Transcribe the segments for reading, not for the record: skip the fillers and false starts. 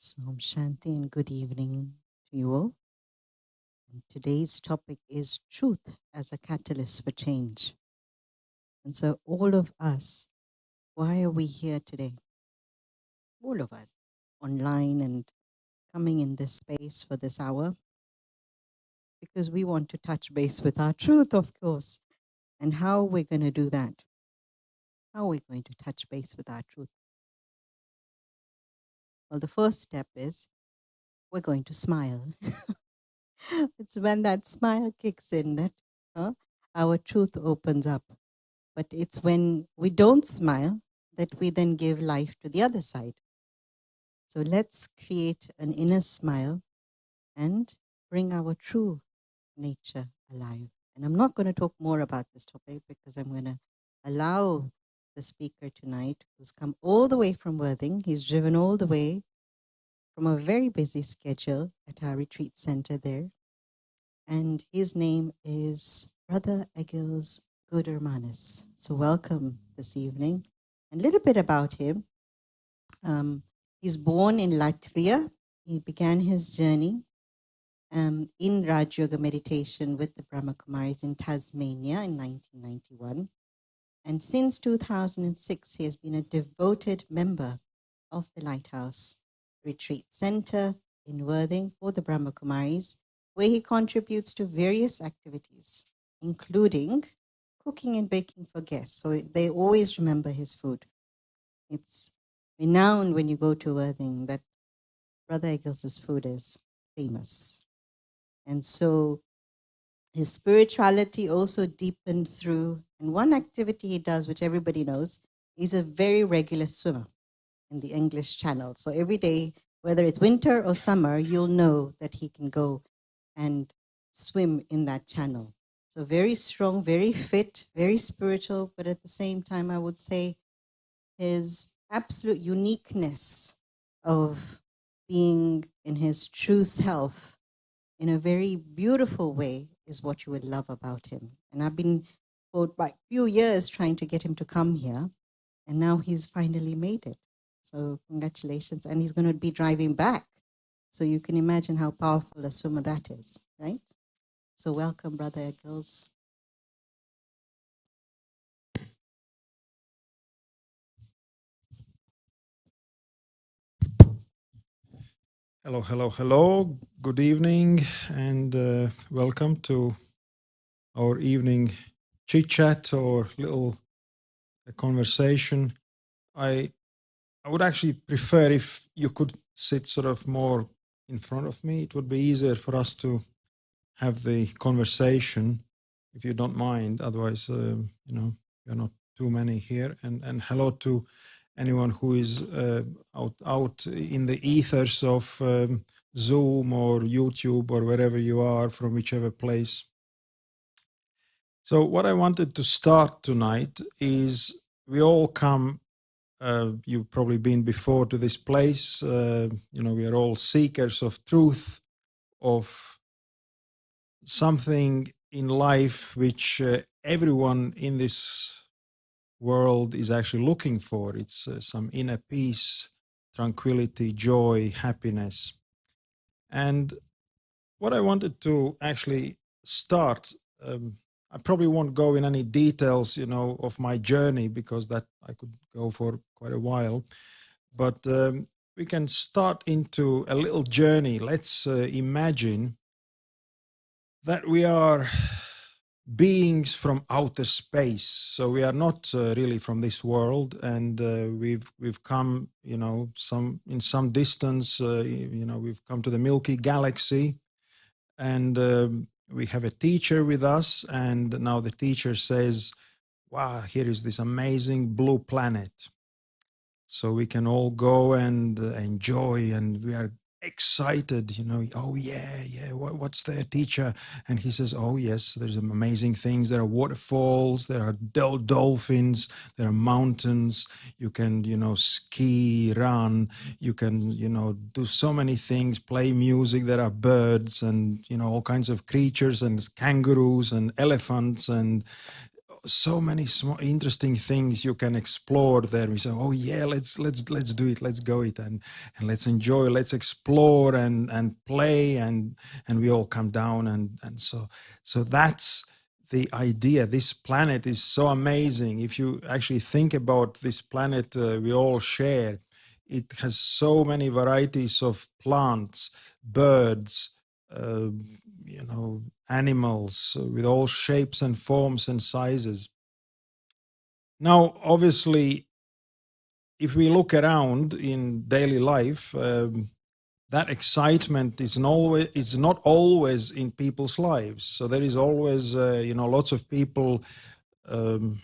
So, Shanti and good evening to you all. And today's topic is truth as a catalyst for change. And so, all of us, why are we here today? All of us, online and coming in this space for this hour, because we want to touch base with our truth, of course. And how we're going to do that? How are we going to touch base with our truth? Well, the first step is we're going to smile. It's when that smile kicks in that our truth opens up. But it's when we don't smile that we then give life to the other side. So let's create an inner smile and bring our true nature alive. And I'm not going to talk more about this topic because I'm going to allow the speaker tonight, who's come all the way from Worthing. He's driven all the way from a very busy schedule at our retreat center there. And his name is Brother Egils Gudermanis. So welcome this evening. A little bit about him. He's born in Latvia. He began his journey in Raj Yoga meditation with the Brahma Kumaris in Tasmania in 1991. And since 2006, he has been a devoted member of the Lighthouse Retreat Center in Worthing for the Brahma Kumaris, where he contributes to various activities, including cooking and baking for guests. So they always remember his food. It's renowned when you go to Worthing that Brother Egils' food is famous. And so his spirituality also deepened through, and one activity he does, which everybody knows, he's a very regular swimmer in the English Channel. So every day, whether it's winter or summer, you'll know that he can go and swim in that channel. So very strong, very fit, very spiritual, but at the same time, I would say his absolute uniqueness of being in his true self in a very beautiful way is what you would love about him. And I've been for a few years trying to get him to come here, and now he's finally made it. So congratulations. And he's going to be driving back. So you can imagine how powerful a swimmer that is, right? So welcome, Brother Egils. Hello, hello, hello. Good evening and welcome to our evening chit-chat or little conversation. I would actually prefer if you could sit sort of more in front of me. It would be easier for us to have the conversation, if you don't mind. Otherwise, you're not too many here. And hello to anyone who is out in the ethers of Zoom or YouTube or wherever you are, from whichever place. So what I wanted to start tonight is we all come, you've probably been before to this place, we are all seekers of truth, of something in life which everyone in this world is actually looking for. It's some inner peace, tranquility, joy, happiness. And what I wanted to actually start, I probably won't go in any details, of my journey, because that I could go for quite a while. But we can start into a little journey. Let's imagine that we are beings from outer space, so we are not really from this world, and we've come, in some distance, we've come to the Milky Galaxy, and we have a teacher with us, and now the teacher says, wow, here is this amazing blue planet, so we can all go and enjoy, and we are excited, oh yeah, what's there, teacher? And he says, oh yes, there's some amazing things. There are waterfalls, there are dolphins, there are mountains, you can, ski, run, you can, do so many things, play music, there are birds and, all kinds of creatures and kangaroos and elephants and so many small interesting things you can explore there. We say, oh yeah, let's do it, let's go it, and let's enjoy, let's explore and play, and we all come down, and so that's the idea. This planet is so amazing. If you actually think about this planet we all share, it has so many varieties of plants, birds, uh, animals with all shapes and forms and sizes. Now, obviously, if we look around in daily life, that excitement is not always in people's lives. So there is always, lots of people um,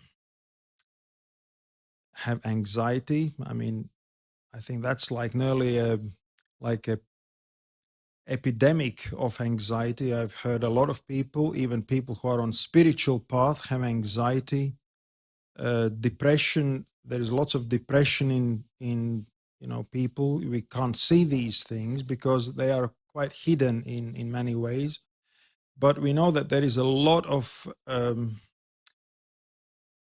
have anxiety. I mean, I think that's like nearly like a epidemic of anxiety. I've heard a lot of people, even people who are on spiritual path, have anxiety, depression. There is lots of depression in people. We can't see these things because they are quite hidden in many ways. But we know that there is a lot of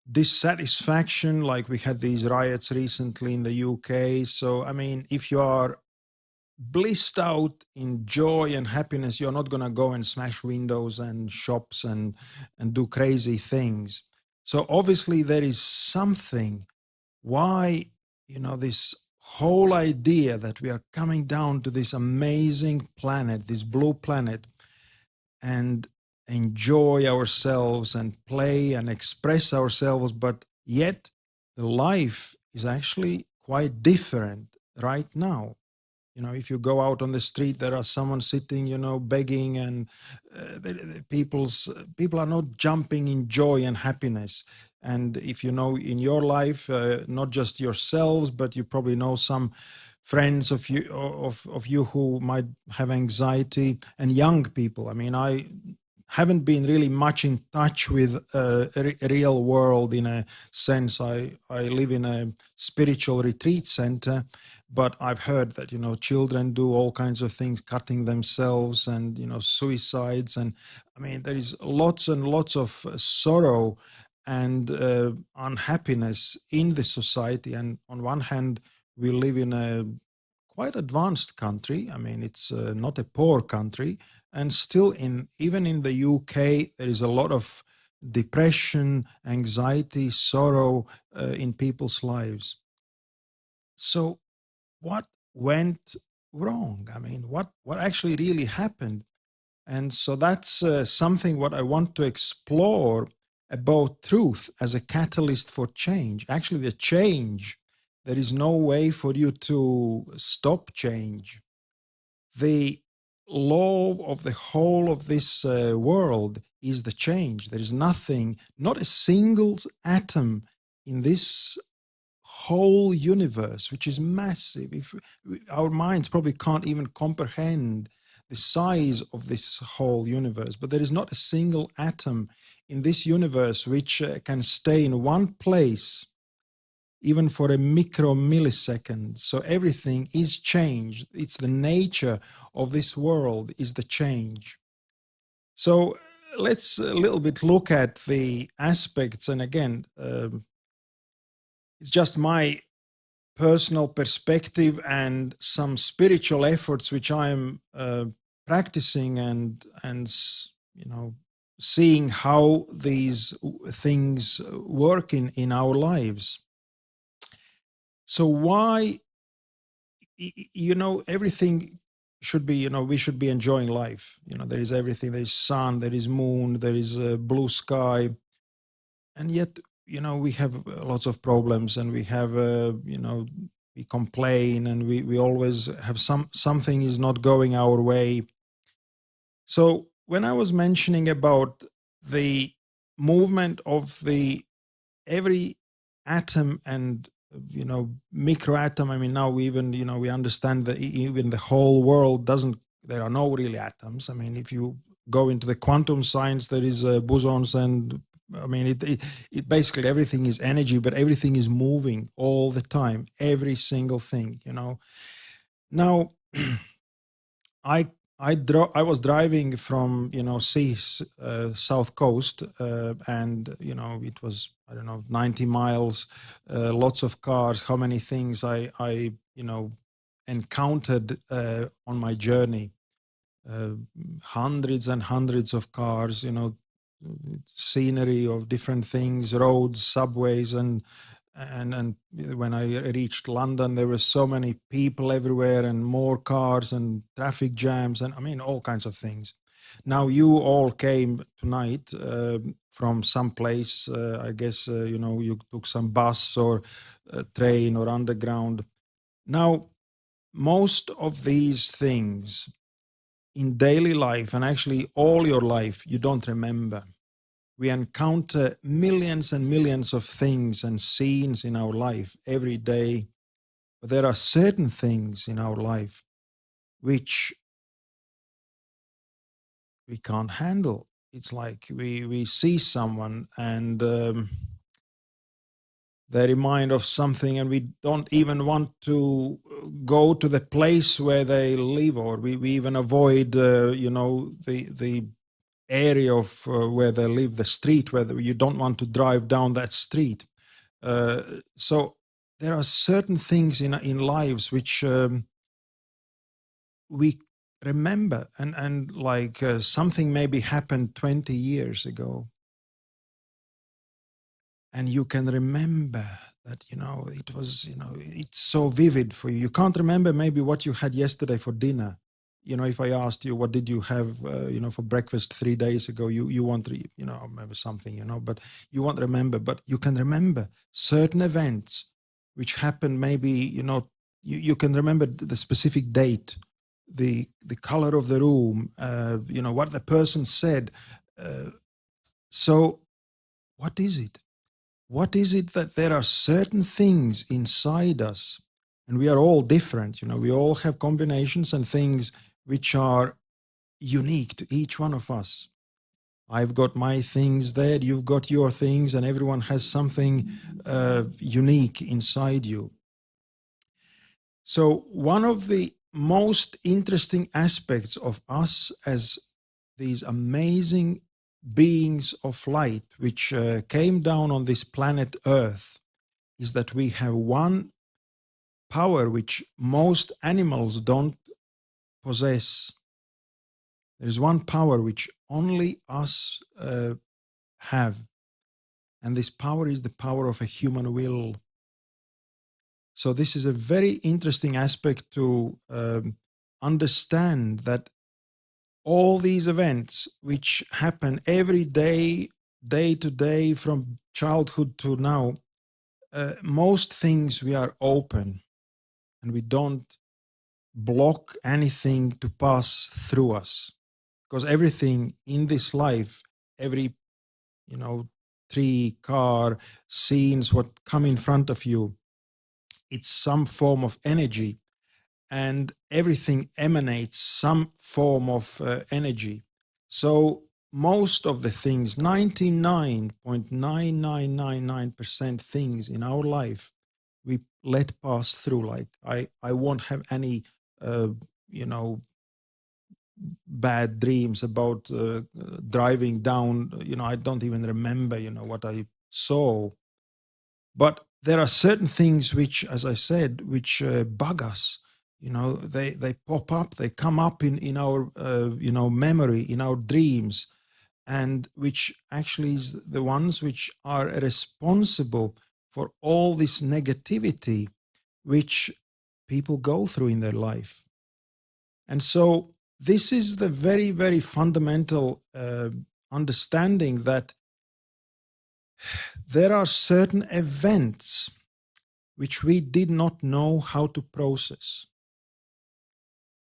dissatisfaction. Like we had these riots recently in the UK. So I mean, if you are blissed out in joy and happiness, you're not going to go and smash windows and shops and do crazy things. So obviously there is something why this whole idea that we are coming down to this amazing planet, this blue planet, and enjoy ourselves and play and express ourselves, but yet the life is actually quite different right now. If you go out on the street, there are someone sitting, begging, and people are not jumping in joy and happiness. And if you know in your life, not just yourselves, but you probably know some friends of you who might have anxiety, and young people. I mean, I haven't been really much in touch with real world in a sense. I live in a spiritual retreat center, but I've heard that children do all kinds of things, cutting themselves, and suicides, and I mean there is lots and lots of sorrow and unhappiness in the society. And on one hand, we live in a quite advanced country. I mean, it's not a poor country, and still even in the UK there is a lot of depression, anxiety, sorrow in people's lives. So what went wrong? I mean, what actually really happened? And so that's something what I want to explore about truth as a catalyst for change. Actually, the change, there is no way for you to stop change. The law of the whole of this world is the change. There is nothing, not a single atom in this whole universe, which is massive. Our minds probably can't even comprehend the size of this whole universe, but there is not a single atom in this universe which can stay in one place even for a micro millisecond. So everything is changed. It's the nature of this world is the change. So let's a little bit look at the aspects. And again, it's just my personal perspective and some spiritual efforts which I'm practicing and seeing how these things work in our lives. So why everything should be, we should be enjoying life. There is everything. There is sun, there is moon, there is blue sky, and yet we have lots of problems, and we have we complain, and we always have something is not going our way. So when I was mentioning about the movement of the every atom and microatom, I mean, now we even we understand that even the whole world there are no really atoms. I mean, if you go into the quantum science, there is bosons, and I mean it basically everything is energy, but everything is moving all the time, every single thing. Now I I was driving from south coast, and it was, I don't know, 90 miles, lots of cars. How many things I encountered on my journey? uh, Hundreds and hundreds of cars, scenery of different things, roads, subways, and when I reached London, there were so many people everywhere, and more cars and traffic jams, and I mean all kinds of things. Now you all came tonight from some place. I guess you took some bus or train or underground. Now most of these things in daily life, and actually all your life, you don't remember. We encounter millions and millions of things and scenes in our life every day, but there are certain things in our life which we can't handle. It's like we see someone and they remind of something, and we don't even want to go to the place where they live, or we even avoid the area of where they live, the street where you don't want to drive down that street. So there are certain things in lives which we remember, and like something maybe happened 20 years ago, and you can remember that it was it's so vivid for you. You can't remember maybe what you had yesterday for dinner. If I asked you what did you have for breakfast 3 days ago, you won't remember something, but you won't remember. But you can remember certain events which happened. Maybe you can remember the specific date, the color of the room, what the person said. So what is it? What is it that there are certain things inside us, and we are all different, we all have combinations and things which are unique to each one of us. I've got my things there, you've got your things, and everyone has something unique inside you. So one of the most interesting aspects of us as these amazing beings of light which came down on this planet Earth is that we have one power which most animals don't possess. There is one power which only us have, and this power is the power of a human will. So this is a very interesting aspect to understand, that all these events which happen every day, day to day, from childhood to now, most things we are open, and we don't block anything to pass through us, because everything in this life, every tree, car, scenes, what come in front of you, it's some form of energy, and everything emanates some form of energy. So most of the things, 99.9999% things in our life, we let pass through. Like I won't have any bad dreams about driving down. I don't even remember what I saw. But there are certain things which, as I said, which bug us. They pop up, they come up in our memory, in our dreams, and which actually is the ones which are responsible for all this negativity which people go through in their life. And so this is the very, very fundamental understanding that there are certain events which we did not know how to process.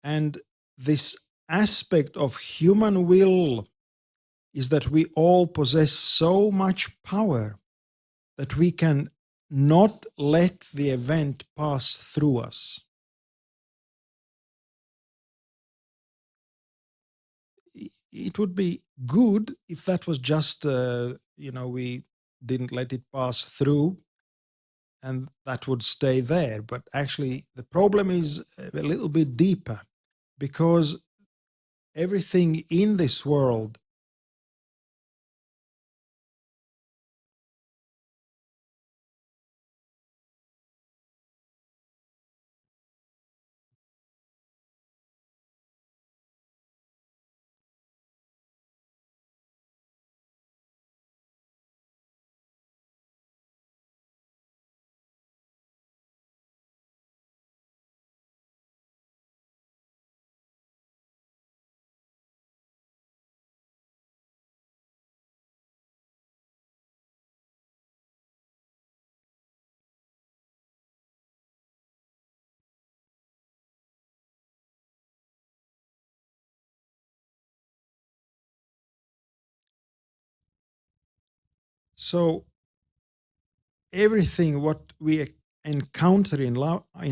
And this aspect of human will is that we all possess so much power that we can not let the event pass through us. It would be good if that was just, we didn't let it pass through and that would stay there. But actually, the problem is a little bit deeper, because everything in this world so everything what we encounter in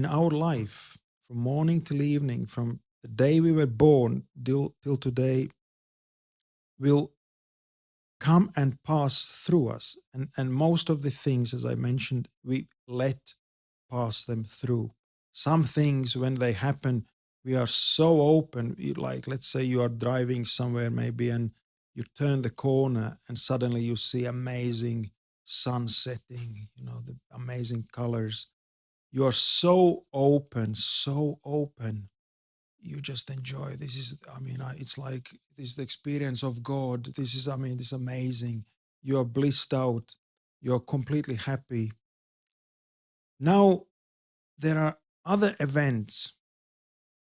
our life, from morning till evening, from the day we were born till today, will come and pass through us. And most of the things, as I mentioned, we let pass them through. Some things, when they happen, we are so open. Like, let's say you are driving somewhere maybe and you turn the corner and suddenly you see amazing sun setting, the amazing colors. You are so open, so open. You just enjoy. This is, it's like this is the experience of God. This is, this is amazing. You are blissed out. You are completely happy. Now, there are other events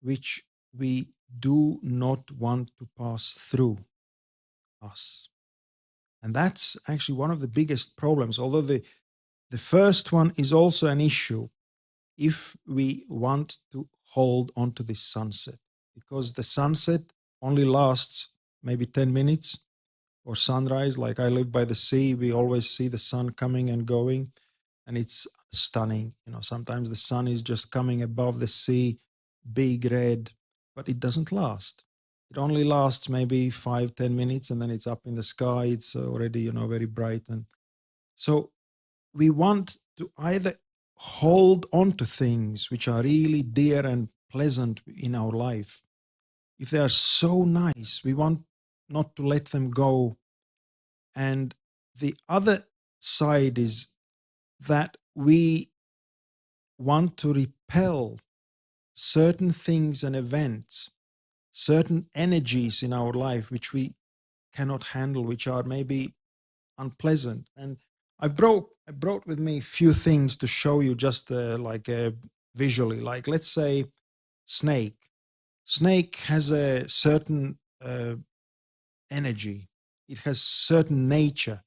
which we do not want to pass through us. And that's actually one of the biggest problems, although the first one is also an issue if we want to hold on to this sunset, because the sunset only lasts maybe 10 minutes, or sunrise. Like, I live by the sea, we always see the sun coming and going, and it's stunning. Sometimes the sun is just coming above the sea, big red, but it doesn't last. It only lasts maybe 5-10 minutes, and then it's up in the sky. It's already, very bright. And so we want to either hold on to things which are really dear and pleasant in our life. If they are so nice, we want not to let them go. And the other side is that we want to repel certain things and events, certain energies in our life which we cannot handle, which are maybe unpleasant. And I brought with me a few things to show you, just visually. Like, let's say snake. Snake has a certain energy. It has certain nature.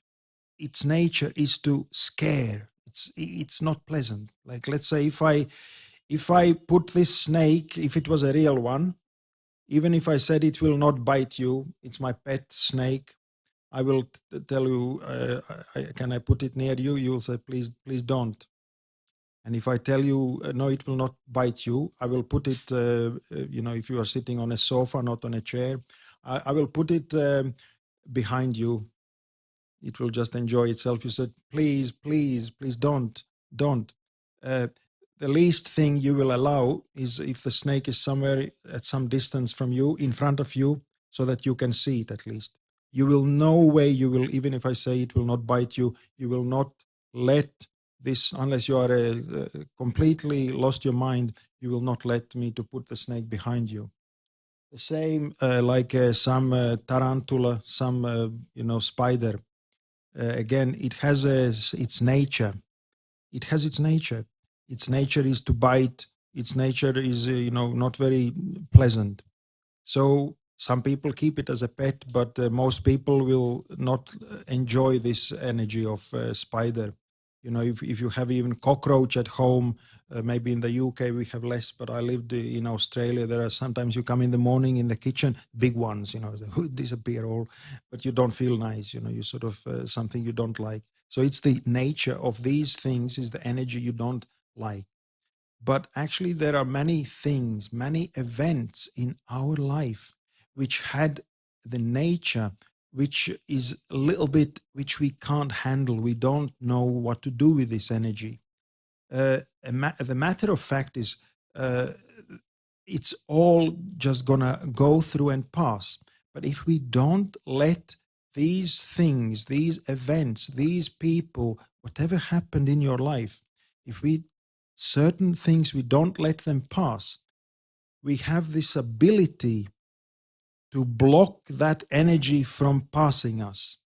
Its nature is to scare. It's not pleasant. Like, let's say if I put this snake, if it was a real one, even if I said it will not bite you, it's my pet snake, I will tell you, can I put it near you? You will say, please don't. And if I tell you, no, it will not bite you, I will put it, if you are sitting on a sofa, not on a chair, I will put it behind you. It will just enjoy itself. You said, please don't. Uh, the least thing you will allow is if the snake is somewhere at some distance from you, in front of you, so that you can see it at least. You will no way, even if I say it will not bite you, you will not let this, unless you are completely lost your mind, you will not let me to put the snake behind you. The same like some tarantula, some, spider. Again, it has its nature. It has its nature. Its nature is to bite. Its nature is, not very pleasant. So some people keep it as a pet, but most people will not enjoy this energy of spider. If you have even cockroach at home, maybe in the UK we have less, but I lived in Australia. There are sometimes you come in the morning in the kitchen, big ones, they disappear all, but you don't feel nice. You sort of something you don't like. So it's the nature of these things, is the energy you don't like. But actually, there are many things, many events in our life which had the nature, which is a little bit, which we can't handle. We don't know what to do with this energy. The matter of fact is, it's all just gonna go through and pass. But if we don't let these things, these events, these people, whatever happened in your life, if we certain things we don't let them pass, we have this ability to block that energy from passing us.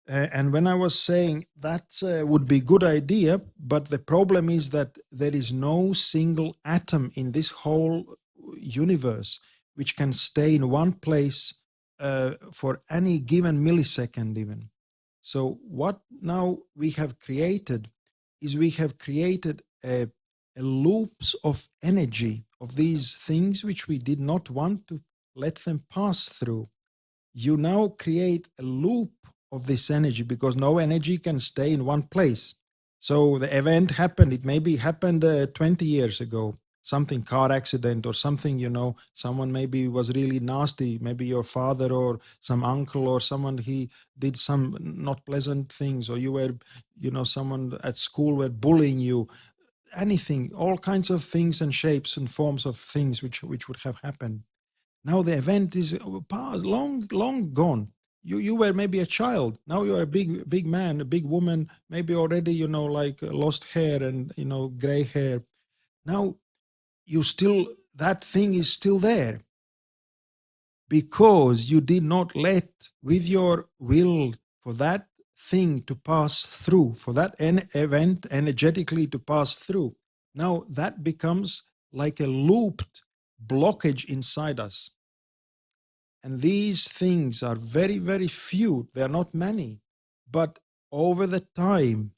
And when I was saying that would be a good idea, but the problem is that there is no single atom in this whole universe which can stay in one place for any given millisecond even. So what now we have created is we have created a loops of energy of these things which we did not want to let them pass through. You now create a loop of this energy because no energy can stay in one place. So the event happened, it maybe happened 20 years ago, something, car accident or something, someone maybe was really nasty, maybe your father or some uncle or someone, he did some not pleasant things, or you were, someone at school were bullying you, anything, all kinds of things and shapes and forms of things which would have happened. Now the event is past, long gone. You were maybe a child. Now you are a big man, a big woman, maybe already, like lost hair and, gray hair. Now you still, that thing is still there because you did not let with your will for that thing to pass through, for that event energetically to pass through. Now that becomes like a looped blockage inside us. And these things are very, very few. They are not many. But over the time,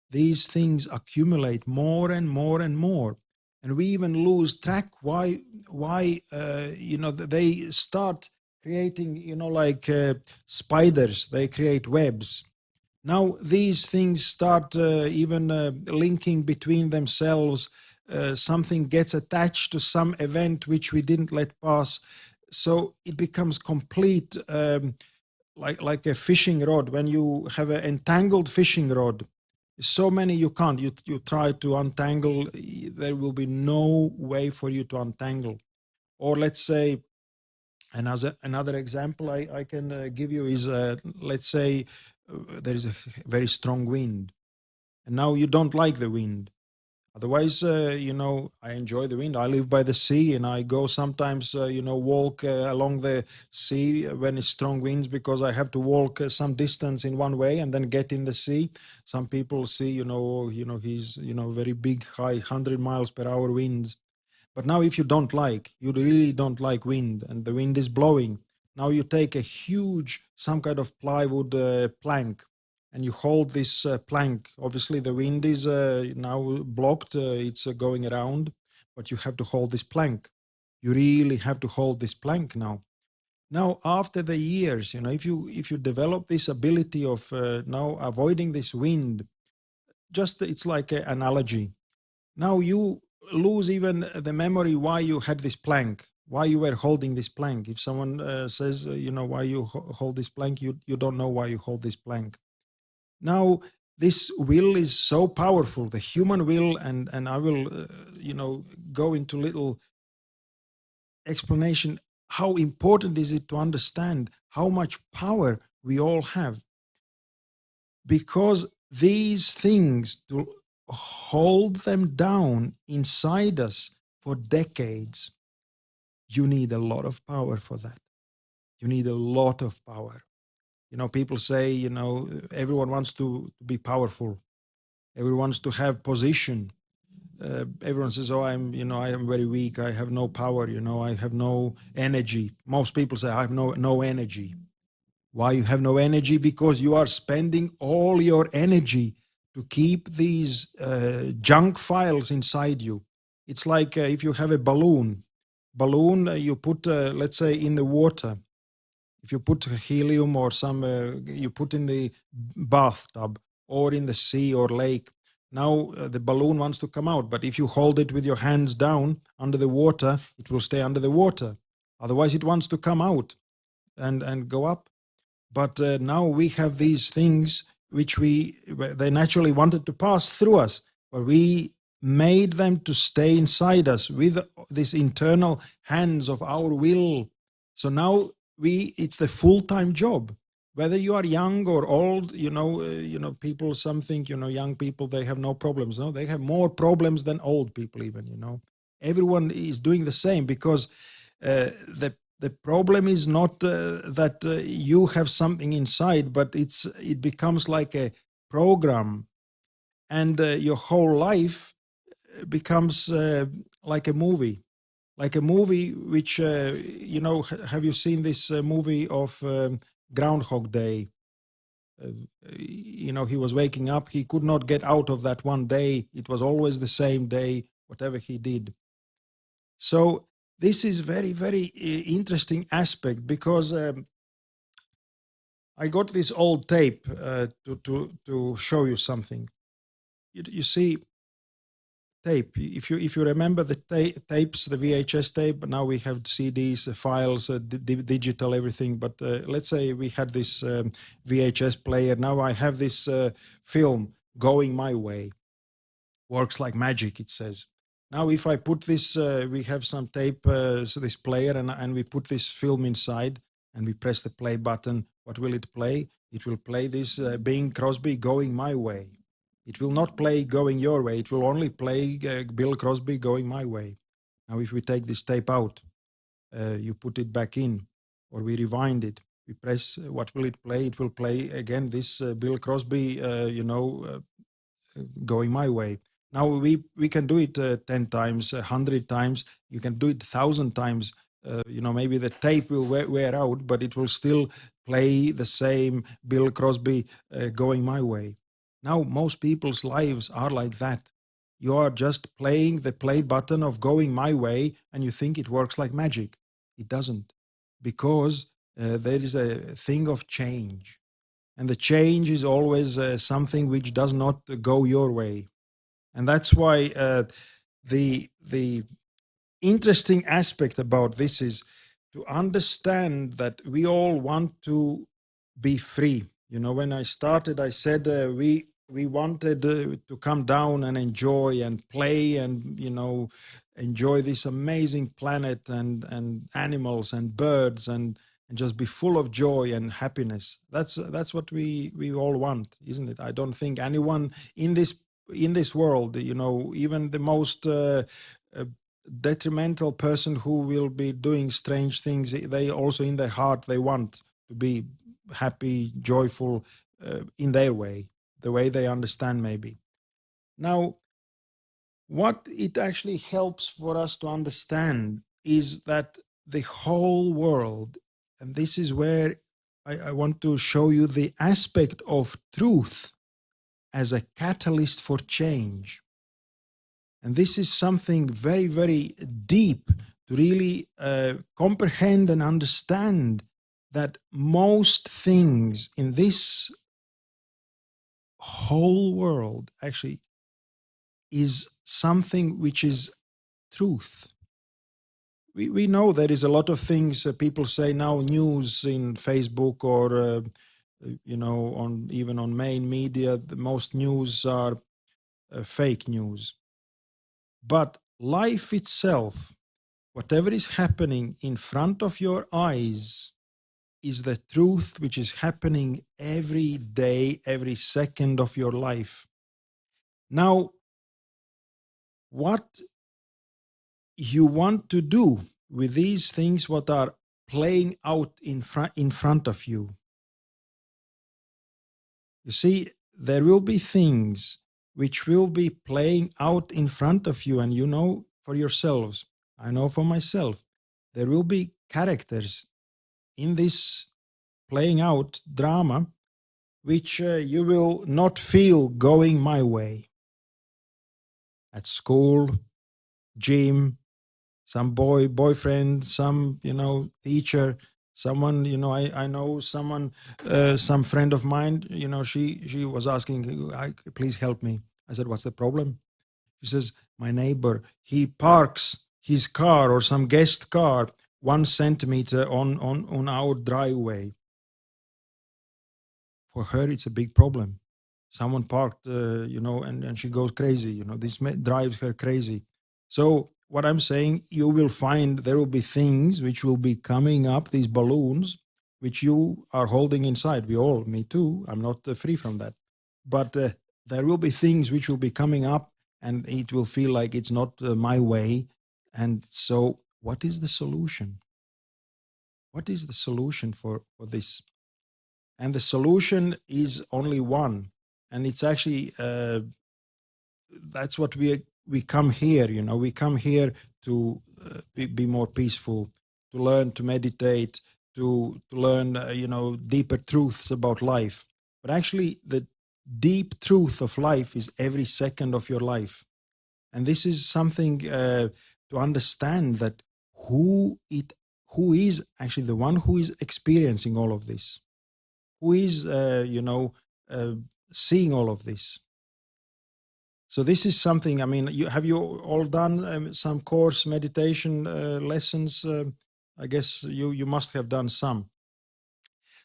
these things accumulate more and more and more. And we even lose track why they start creating, like spiders, they create webs. Now these things start even linking between themselves. Something gets attached to some event which we didn't let pass. So it becomes complete, like a fishing rod. When you have an entangled fishing rod, so many you can't. You try to untangle, there will be no way for you to untangle. Or let's say, another example I can give you is, let's say there is a very strong wind, and now you don't like the wind. Otherwise, I enjoy the wind. I live by the sea, and I go sometimes, walk along the sea when it's strong winds, because I have to walk some distance in one way and then get in the sea. Some people see, he's, very big, high, 100 miles per hour winds. But now if you really don't like wind, and the wind is blowing, now you take a huge, some kind of plywood plank, and you hold this plank. Obviously the wind is now blocked, it's going around, but you have to hold this plank. You really have to hold this plank now. Now, after the years, if you develop this ability of now avoiding this wind, just it's like an analogy. Now you lose even the memory why you had this plank, why you were holding this plank. If someone says, why you hold this plank, you don't know why you hold this plank. Now, this will is so powerful, the human will, and I will, go into little explanation. How important is it to understand how much power we all have? Because these things, to hold them down inside us for decades, you need a lot of power for that. You need a lot of power. People say, everyone wants to be powerful. Everyone wants to have position. Everyone says, oh, I am very weak. I have no power. I have no energy. Most people say, I have no energy. Why you have no energy? Because you are spending all your energy to keep these junk files inside you. It's like if you have a balloon, you put, let's say, in the water. If you put helium or some, you put in the bathtub or in the sea or lake, now the balloon wants to come out. But if you hold it with your hands down under the water, it will stay under the water. Otherwise, it wants to come out and go up. But now we have these things which they naturally wanted to pass through us, but we made them to stay inside us with this internal hands of our will. So now it's the full-time job. Whether you are young or old, people, some think, young people, they have no problems. No, they have more problems than old people even. Everyone is doing the same, because the problem is not that you have something inside, but it becomes like a program, and your whole life becomes like a movie. Like a movie which, have you seen this movie of Groundhog Day? He was waking up, he could not get out of that one day. It was always the same day, whatever he did. So this is very, very interesting aspect, because I got this old tape to show you something. You see, tape. If you remember the tapes, the VHS tape. Now we have CDs, files, digital, everything. But let's say we had this VHS player. Now I have this film, Going My Way. Works like magic, it says. Now if I put this, we have some tape, so this player, and we put this film inside, and we press the play button. What will it play? It will play this Bing Crosby, Going My Way. It will not play Going Your Way. It will only play Bill Crosby, Going My Way. Now, if we take this tape out, you put it back in, or we rewind it, we press, what will it play? It will play again this Bill Crosby, Going My Way. Now, we can do it 10 times, 100 times. You can do it 1,000 times. Maybe the tape will wear out, but it will still play the same Bill Crosby, Going My Way. Now, most people's lives are like that. You are just playing the play button of Going My Way, and you think it works like magic. It doesn't, because there is a thing of change. And the change is always something which does not go your way. And that's why the interesting aspect about this is to understand that we all want to be free. When I started, I said we wanted to come down and enjoy and play and, enjoy this amazing planet and animals and birds and just be full of joy and happiness. That's what we all want, isn't it? I don't think anyone in this world, even the most detrimental person who will be doing strange things, they also in their heart, they want to be happy, joyful in their way, the way they understand maybe. Now, what it actually helps for us to understand is that the whole world, and this is where I want to show you the aspect of truth as a catalyst for change. And this is something very, very deep to really comprehend and understand, that most things in this whole world actually is something which is truth. We know there is a lot of things people say now, news in Facebook or even on main media, the most news are fake news. But life itself, whatever is happening in front of your eyes, is the truth which is happening every day, every second of your life. Now, what you want to do with these things, what are playing out in front of you. You see, there will be things which will be playing out in front of you, and for yourselves, I know for myself, there will be characters in this playing out drama which you will not feel going my way. At school, gym, some boyfriend, some, teacher, someone, I know someone, some friend of mine, she was asking, please help me. I said, what's the problem? She says, my neighbor, he parks his car or some guest car 1 centimeter on our driveway. For her, it's a big problem. someone parked, and she goes crazy. This drives her crazy. So what I'm saying, you will find there will be things which will be coming up, these balloons, which you are holding inside. Me too. I'm not free from that. But there will be things which will be coming up, and it will feel like it's not my way. And so, what is the solution? What is the solution for this? And the solution is only one, and it's actually that's what we come here. We come here to be more peaceful, to learn to meditate, to learn deeper truths about life. But actually, the deep truth of life is every second of your life, and this is something to understand, that who is actually the one who is experiencing all of this, who is seeing all of this. So this is something, I mean, have you all done some course meditation lessons? I guess you must have done some.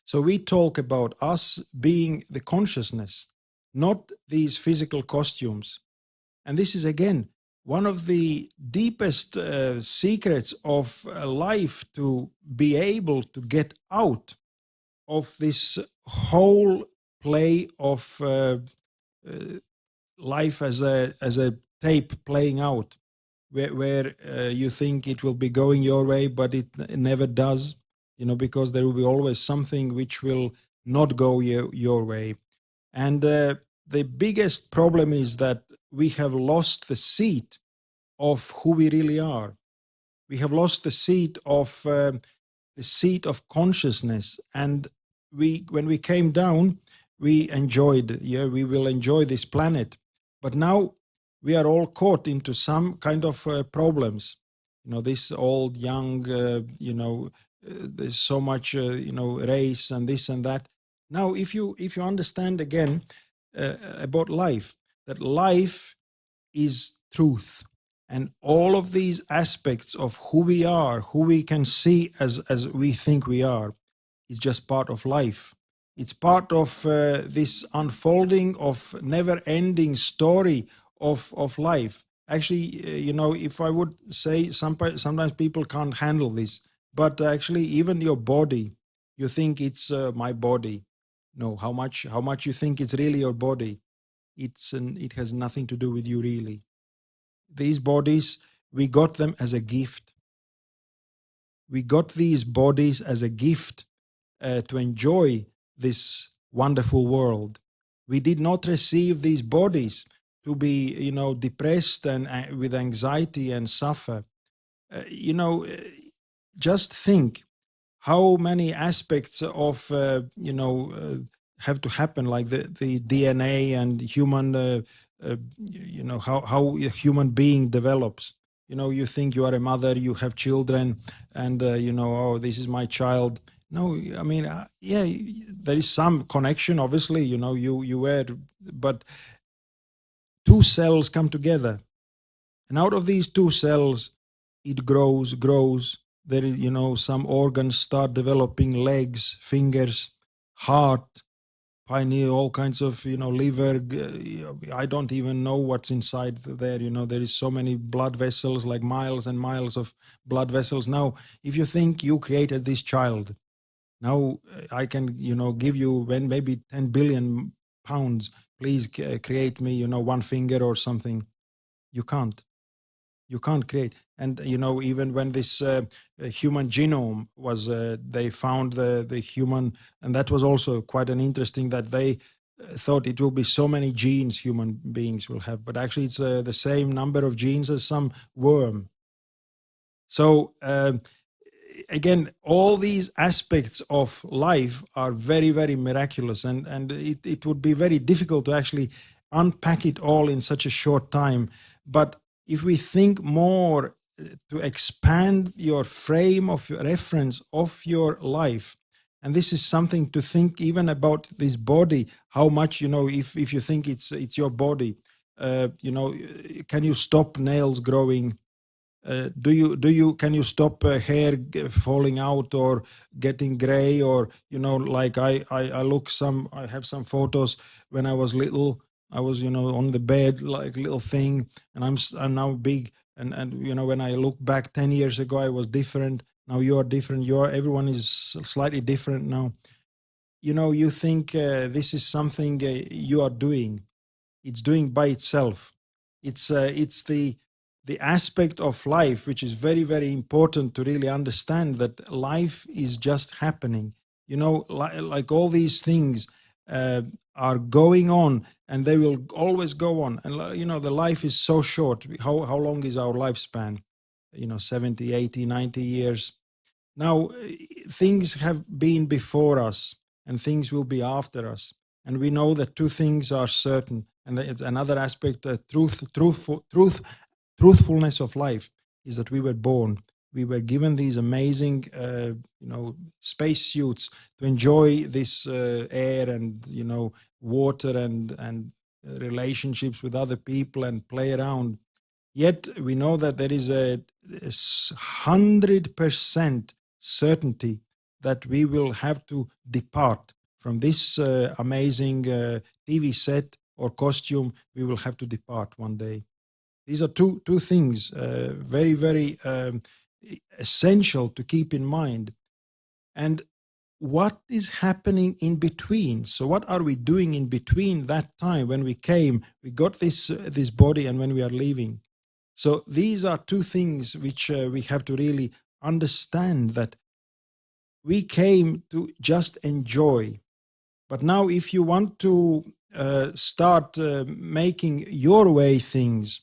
So we talk about us being the consciousness, not these physical costumes. And this is, again, one of the deepest secrets of life, to be able to get out of this whole play of life as a tape playing out, where you think it will be going your way, but it never does, because there will be always something which will not go your way. And the biggest problem is that we have lost the seat of who we really are. We have lost the seat of consciousness. And when we came down, we enjoyed, we will enjoy this planet. But now we are all caught into some kind of problems. This old, young, there's so much, race and this and that. Now, if you understand again about life, that life is truth, and all of these aspects of who we are, who we can see as we think we are, is just part of life. It's part of this unfolding of never-ending story of life. Actually, if I would say, sometimes people can't handle this, but actually, even your body, you think it's my body. No, how much you think it's really your body? It has nothing to do with you, really. These bodies, we got them as a gift. We got these bodies as a gift to enjoy this wonderful world. We did not receive these bodies to be, depressed and with anxiety and suffer. Just think how many aspects of, have to happen, like the DNA and human, how a human being develops. You think you are a mother, you have children, and, oh, this is my child. No, I mean, there is some connection, obviously, you were, but two cells come together. And out of these two cells, it grows. There is, some organs start developing, legs, fingers, heart, pineal, all kinds of, liver. I don't even know what's inside there. There is so many blood vessels, like miles and miles of blood vessels. Now, if you think you created this child, now I can, give you maybe 10 billion pounds. Please create me, one finger or something. You can't. You can't create. And, even when this human genome was, they found the human, and that was also quite an interesting, that they thought it will be so many genes human beings will have, but actually it's the same number of genes as some worm. So, again, all these aspects of life are very, very miraculous, and it would be very difficult to actually unpack it all in such a short time. But if we think more to expand your frame of reference of your life, and this is something to think even about this body, how much, if you think it's your body, can you stop nails growing? Can you stop hair falling out or getting gray, or like I have some photos when I was little. I was on the bed like little thing, and I'm now big, and when I look back 10 years ago I was different. Now you are different. Everyone is slightly different now. You think this is something you are doing. It's doing by itself. It's the aspect of life which is very, very important to really understand, that life is just happening. Like all these things are going on, and they will always go on. And the life is so short. How long is our lifespan? 70, 80, 90 years. Now, things have been before us, and things will be after us. And we know that two things are certain. And it's another aspect, truthfulness of life, is that we were born. We were given these amazing, space suits to enjoy this air and, water and relationships with other people and play around. Yet we know that there is a 100% certainty that we will have to depart from this amazing TV set or costume. We will have to depart one day. These are two things very, very essential to keep in mind. And what is happening in between? So what are we doing in between that time when we came, we got this body, and when we are leaving? So these are two things which we have to really understand, that we came to just enjoy. But now if you want to start making your way things,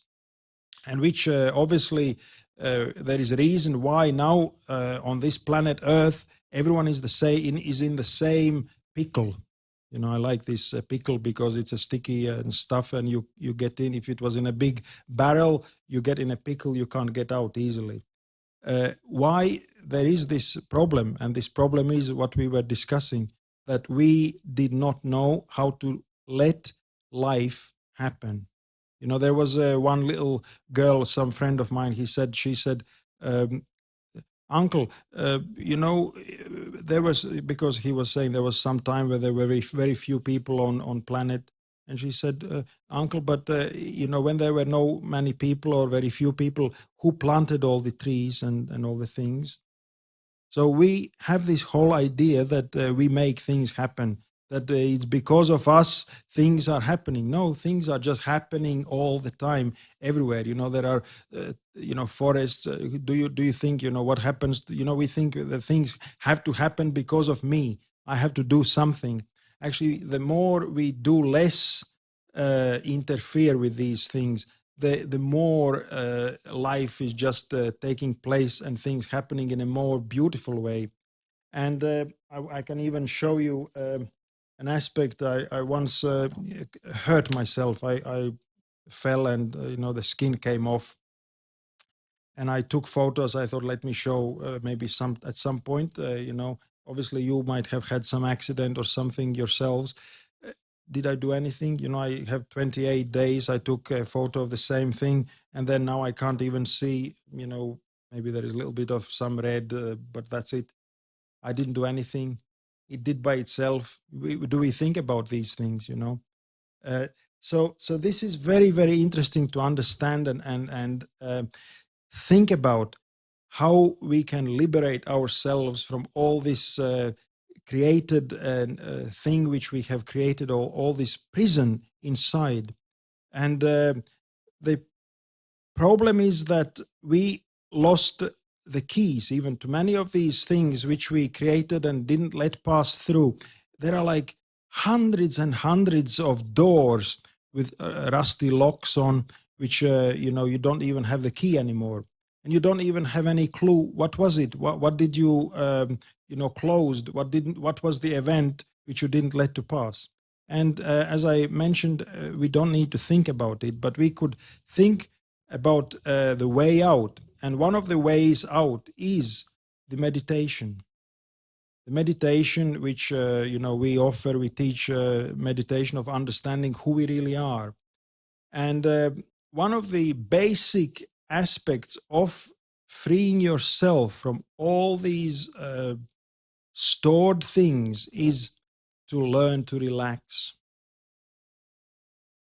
and which obviously there is a reason why now on this planet Earth, everyone is in the same pickle. I like this pickle because it's a sticky stuff, and you get in. If it was in a big barrel, you get in a pickle, you can't get out easily. Why there is this problem? And this problem is what we were discussing, that we did not know how to let life happen. There was one little girl, some friend of mine, she said, Uncle, there was, because he was saying there was some time where there were very, very few people on planet. And she said, Uncle, but, when there were no many people or very few people, who planted all the trees and all the things? So we have this whole idea that we make things happen, that it's because of us things are happening. No, things are just happening all the time, everywhere. There are, forests. Do you think, what happens? We think that things have to happen because of me. I have to do something. Actually, the more we do less interfere with these things, the more life is just taking place and things happening in a more beautiful way. And I can even show you an aspect. I once hurt myself. I fell, and the skin came off. And I took photos. I thought, let me show maybe at some point. Obviously you might have had some accident or something yourselves. Did I do anything? I have 28 days. I took a photo of the same thing, and then now I can't even see. Maybe there is a little bit of some red, but that's it. I didn't do anything. It did by itself. Do we think about these things? So this is very, very interesting to understand and think about how we can liberate ourselves from all this created thing which we have created, all this prison inside. And the problem is that we lost the keys even to many of these things which we created and didn't let pass through. There are like hundreds and hundreds of doors with rusty locks on, which you don't even have the key anymore, and you don't even have any clue what was it, what did you closed, what was the event which you didn't let to pass. And as I mentioned, we don't need to think about it, but we could think about the way out. And one of the ways out is the meditation. The meditation which we offer, we teach meditation of understanding who we really are. And one of the basic aspects of freeing yourself from all these stored things is to learn to relax.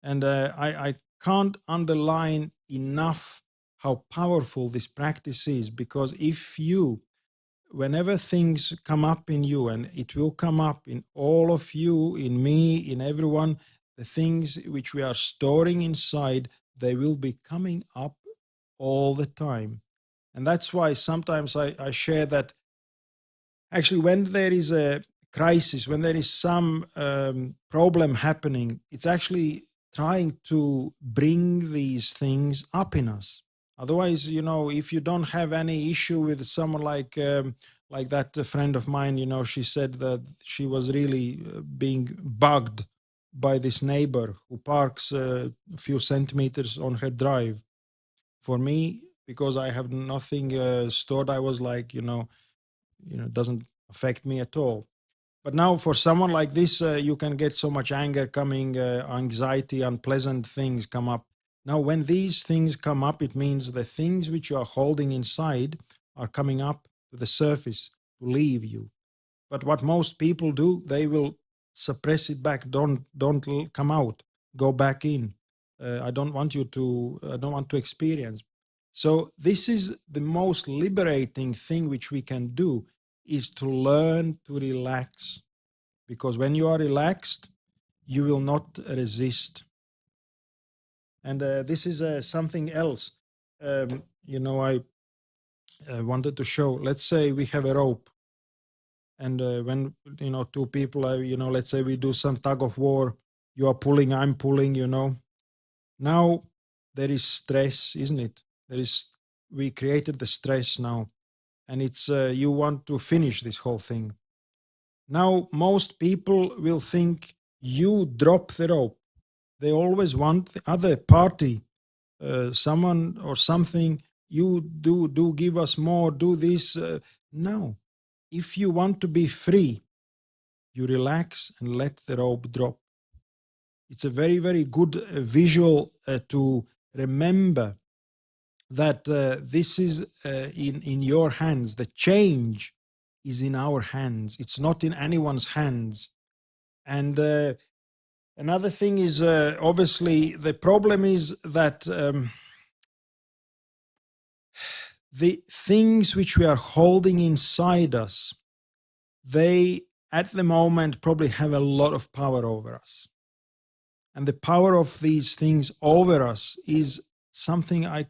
And I can't underline enough how powerful this practice is, because if you, whenever things come up in you, and it will come up in all of you, in me, in everyone, the things which we are storing inside, they will be coming up all the time. And that's why sometimes I share that actually when there is a crisis, when there is some problem happening, it's actually trying to bring these things up in us. Otherwise, if you don't have any issue with someone like that friend of mine, she said that she was really being bugged by this neighbor who parks a few centimeters on her drive. For me, because I have nothing stored, I was like, it doesn't affect me at all. But now for someone like this, you can get so much anger coming, anxiety, unpleasant things come up. Now, when these things come up, it means the things which you are holding inside are coming up to the surface to leave you. But what most people do, they will suppress it back. Don't come out. Go back in. I don't want to experience. So this is the most liberating thing which we can do, is to learn to relax. Because when you are relaxed, you will not resist. And this is something else. I wanted to show. Let's say we have a rope, and when two people are, let's say we do some tug of war. You are pulling, I'm pulling. Now there is stress, isn't it? We created the stress now, and it's you want to finish this whole thing. Now most people will think you drop the rope. They always want the other party, someone or something. You do give us more. Do this. No, if you want to be free, you relax and let the rope drop. It's a very, very good visual to remember that this is in your hands. The change is in our hands. It's not in anyone's hands. And another thing is, obviously, the problem is that the things which we are holding inside us, they at the moment probably have a lot of power over us. And the power of these things over us is something and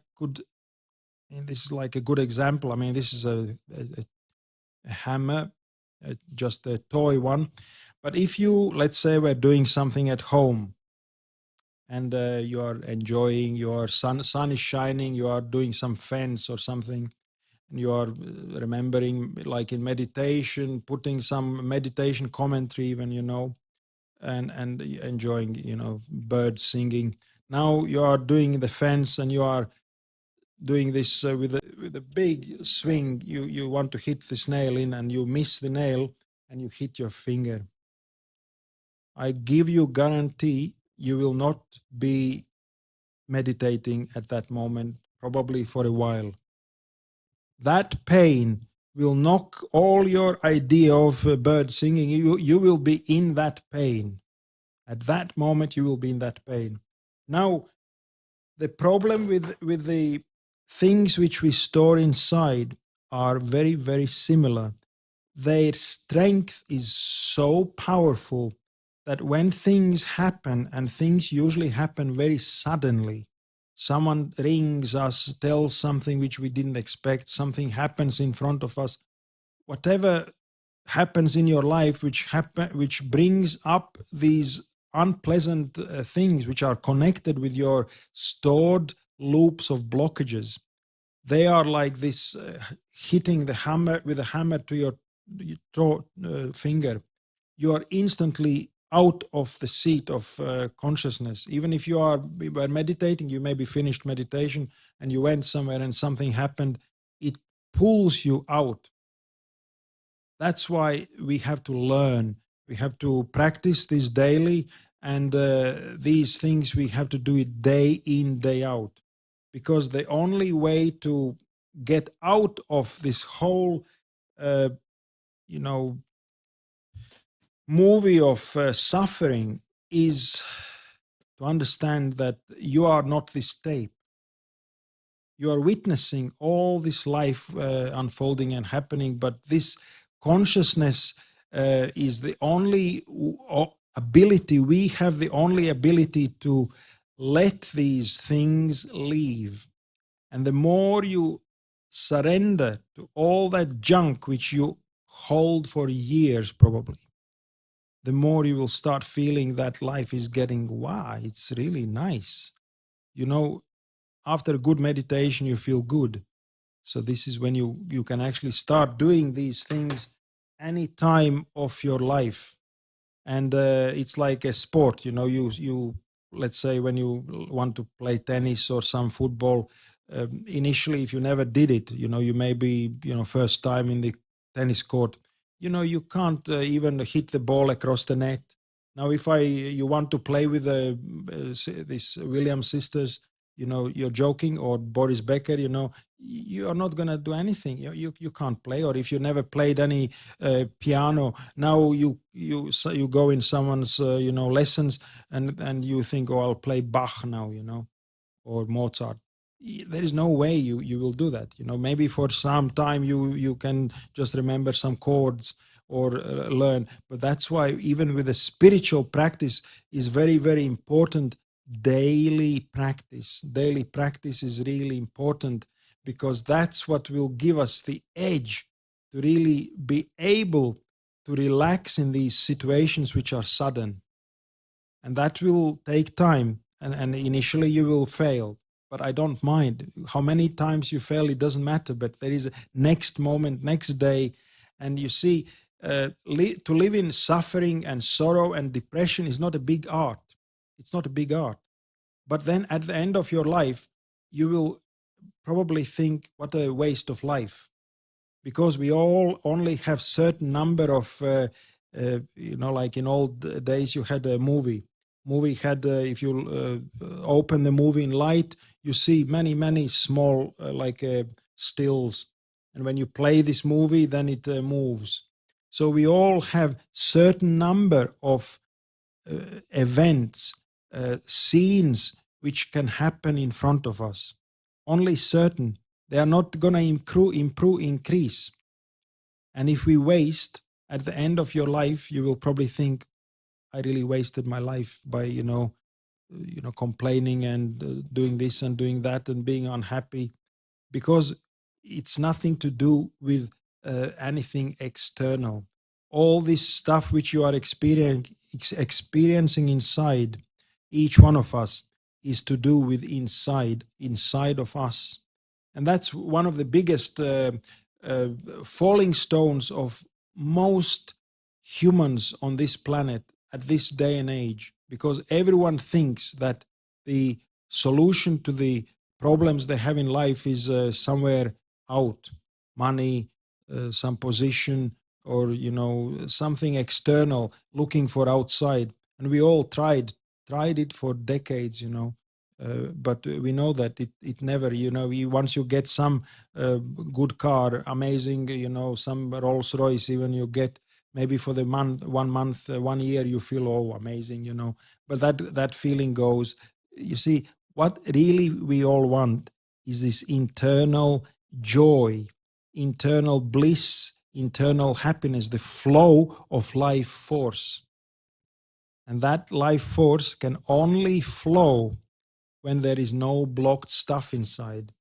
this is like a good example. I mean, this is a hammer, just a toy one. But if you, let's say we're doing something at home, and you are enjoying, your sun is shining, you are doing some fence or something, and you are remembering, like in meditation, putting some meditation commentary even, and enjoying, birds singing. Now you are doing the fence and you are doing this with a big swing. You want to hit this nail in and you miss the nail and you hit your finger. I give you guarantee you will not be meditating at that moment, probably for a while. That pain will knock all your idea of bird singing. You will be in that pain. At that moment, you will be in that pain. Now, the problem with the things which we store inside are very, very similar. Their strength is so powerful that when things happen, and things usually happen very suddenly, someone rings us, tells something which we didn't expect, something happens in front of us, whatever happens in your life which brings up these unpleasant things which are connected with your stored loops of blockages. They are like this hitting the hammer with a hammer to your finger. You are instantly out of the seat of consciousness. Even if you were meditating, you may be finished meditation and you went somewhere and something happened, it pulls you out. That's why we have to learn. We have to practice this daily, and these things we have to do it day in, day out. because the only way to get out of this whole uh, you know movie of suffering is to understand that you are not this tape. You are witnessing all this life unfolding and happening, but this consciousness is the only ability. We have the only ability to let these things leave. And the more you surrender to all that junk which you hold for years, probably, the more you will start feeling that life is getting, wow, it's really nice. You know, after a good meditation, you feel good. So this is when you can actually start doing these things any time of your life. And it's like a sport, you let's say when you want to play tennis or some football, initially, if you never did it, you may be, first time in the tennis court, you can't even hit the ball across the net. Now, if you want to play with these Williams sisters, you're joking, or Boris Becker, you are not going to do anything. You can't play. Or if you never played any piano, now you go in someone's lessons, and you think, oh, I'll play Bach now, or Mozart. There is no way you will do that. Maybe for some time you can just remember some chords or learn. But that's why even with the spiritual practice is very, very important. Daily practice is really important, because that's what will give us the edge to really be able to relax in these situations which are sudden. And that will take time, and initially you will fail, but I don't mind how many times you fail. It doesn't matter, but there is a next moment, next day. And you see, to live in suffering and sorrow and depression is not a big art. It's not a big art. But then at the end of your life, you will probably think, what a waste of life. Because we all only have certain number of, like in old days, you had a movie had, if you open the movie in light, you see many, many small stills. And when you play this movie, then it moves. So we all have certain number of events, scenes which can happen in front of us. Only certain. They are not going to increase. And if we waste, at the end of your life, you will probably think, I really wasted my life by, complaining and doing this and doing that and being unhappy, because it's nothing to do with anything external. All this stuff which you are experiencing inside, each one of us, is to do with inside of us. And that's one of the biggest falling stones of most humans on this planet at this day and age, because everyone thinks that the solution to the problems they have in life is somewhere out, money, some position, or something external, looking for outside. And we all tried it for decades, but we know that it never, once you get some good car, amazing, some Rolls Royce, even you get, maybe for the 1 month, 1 year, you feel, oh, amazing, but that feeling goes. You see, what really we all want is this internal joy, internal bliss, internal happiness, the flow of life force. And that life force can only flow when there is no blocked stuff inside.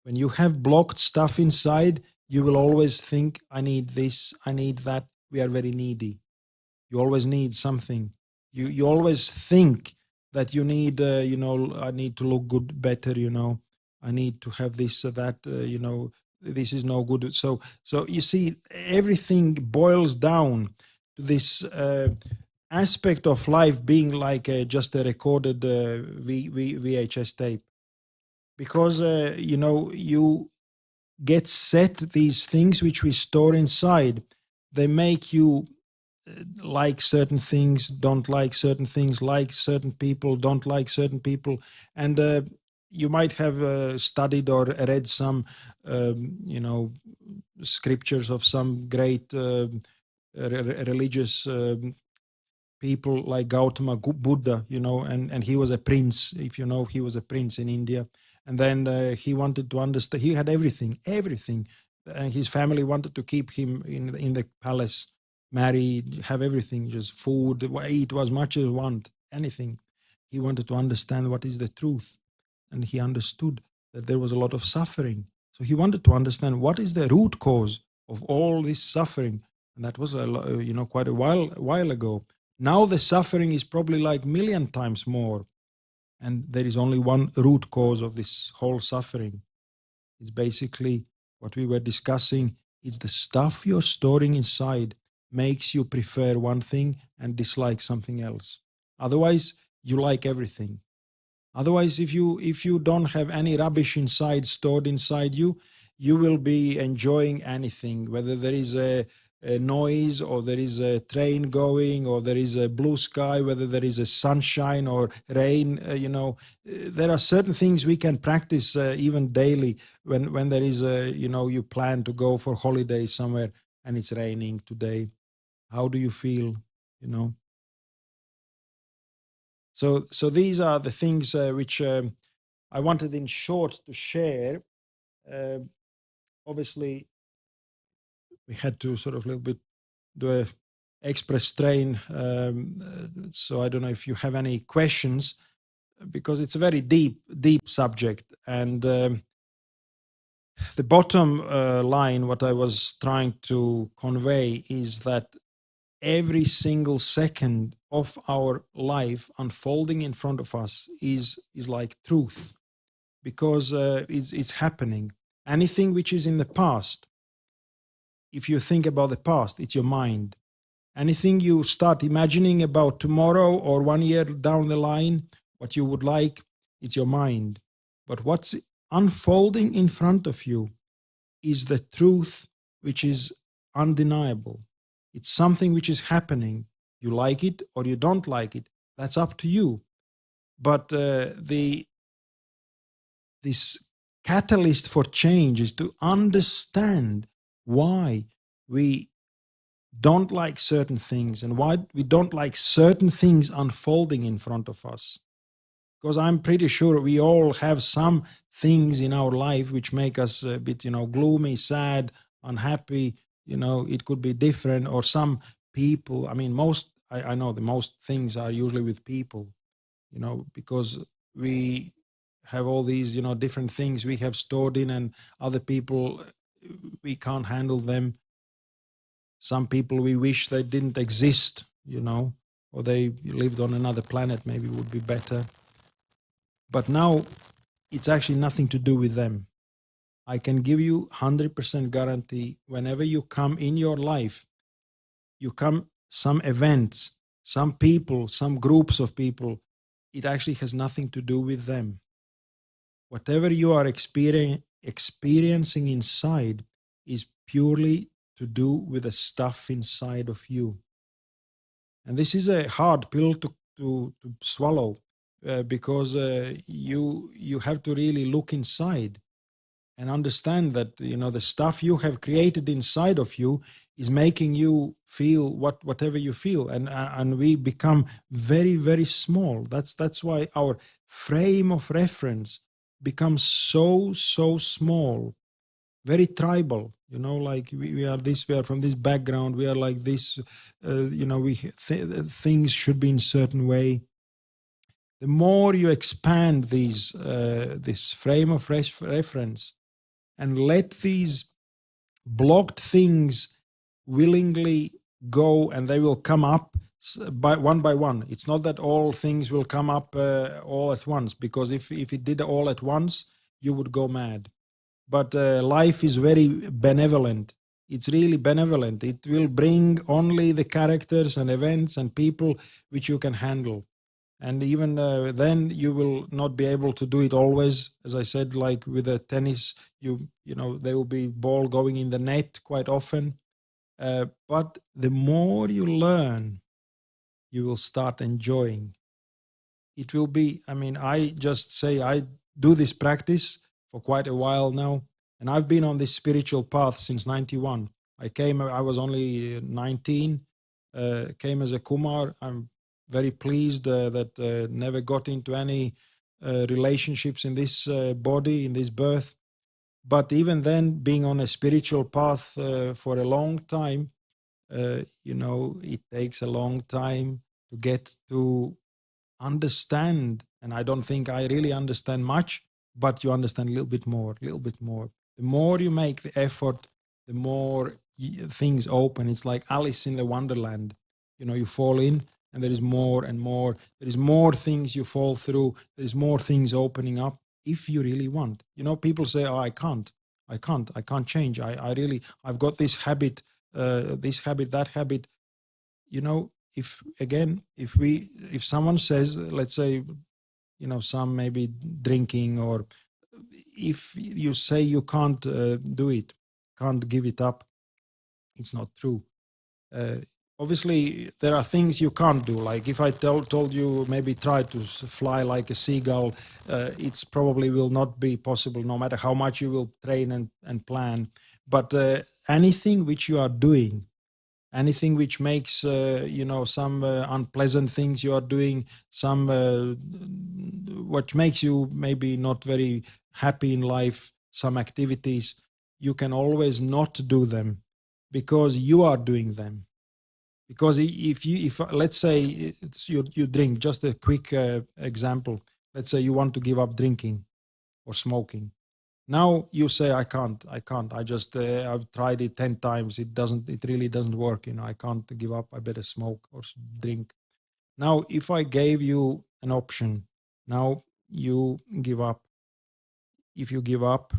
When you have blocked stuff inside, you will always think, I need this, I need that. We are very needy. You always need something. You always think that you need, I need to look good, better, I need to have this or that, this is no good. So you see, everything boils down to this aspect of life being like just a recorded VHS tape. Because, you get set these things which we store inside. They make you like certain things, don't like certain things, like certain people, don't like certain people. And you might have studied or read some, scriptures of some great religious people like Gautama Buddha, and he was a prince. If you know, he was a prince in India, and then he wanted to understand. He had everything, and his family wanted to keep him in the palace, married, have everything, just food, eat as much as want, anything. He wanted to understand what is the truth, and he understood that there was a lot of suffering. So he wanted to understand what is the root cause of all this suffering, and that was quite a while ago. Now the suffering is probably like million times more, and there is only one root cause of this whole suffering. It's basically what we were discussing. It's the stuff you're storing inside makes you prefer one thing and dislike something else. Otherwise, you like everything. Otherwise, if you don't have any rubbish inside, stored inside you, you will be enjoying anything, whether there is a noise, or there is a train going, or there is a blue sky, whether there is a sunshine or rain. There are certain things we can practice even daily when there is you plan to go for holiday somewhere and it's raining today. How do you feel? So these are the things which I wanted in short to share. Obviously, we had to sort of a little bit do a express train. So I don't know if you have any questions, because it's a very deep subject. And the bottom line, what I was trying to convey, is that every single second of our life unfolding in front of us is like truth, because it's happening. Anything which is in the past, if you think about the past, it's your mind. Anything you start imagining about tomorrow or 1 year down the line, what you would like, it's your mind. But what's unfolding in front of you is the truth, which is undeniable. It's something which is happening. You like it or you don't like it. That's up to you. But this catalyst for change is to understand why we don't like certain things and why we don't like certain things unfolding in front of us. Because I'm pretty sure we all have some things in our life which make us a bit, gloomy, sad, unhappy. It could be different, or some people. I mean, I know the most things are usually with people, because we have all these, different things we have stored in, and other people, we can't handle them. Some people we wish they didn't exist, or they lived on another planet, maybe would be better. But now it's actually nothing to do with them. I can give you 100% guarantee, whenever you come in your life, you come some events, some people, some groups of people, it actually has nothing to do with them. Whatever you are experiencing inside is purely to do with the stuff inside of you. And this is a hard pill to swallow, because you have to really look inside and understand that the stuff you have created inside of you is making you feel whatever you feel, and we become very, very small. That's why our frame of reference becomes so small, very tribal. Like we are this, we are from this background, we are like this. Things should be in a certain way. The more you expand this frame of reference and let these blocked things willingly go, and they will come up by one. It's not that all things will come up all at once, because if it did all at once, you would go mad. But life is very benevolent. It's really benevolent. It will bring only the characters and events and people which you can handle. And even then, you will not be able to do it always. As I said, like with a tennis, there will be ball going in the net quite often. But the more you learn, you will start enjoying. It will be, I just say, I do this practice for quite a while now, and I've been on this spiritual path since 91. I was only 19, came as a Kumar. I'm very pleased that never got into any relationships in this body, in this birth. But even then, being on a spiritual path for a long time, it takes a long time to get to understand. And I don't think I really understand much, but you understand a little bit more, a little bit more. The more you make the effort, the more things open. It's like Alice in the Wonderland. You fall in and there is more and more. There is more things you fall through. There is more things opening up if you really want. People say, oh, I can't change. I've got this habit, that habit. If someone says, let's say, some maybe drinking, or if you say you can't do it, can't give it up, it's not true. Obviously, there are things you can't do. Like if I told you maybe try to fly like a seagull, it's probably will not be possible, no matter how much you will train and plan. But anything which you are doing, anything which makes some unpleasant things you are doing, some what makes you maybe not very happy in life, some activities, you can always not do them because you are doing them. Because if let's say you drink, just a quick example, let's say you want to give up drinking or smoking. Now you say, I can't. I just, I've tried it 10 times. It really doesn't work. I can't give up. I better smoke or drink. Now, if I gave you an option, now you give up. If you give up,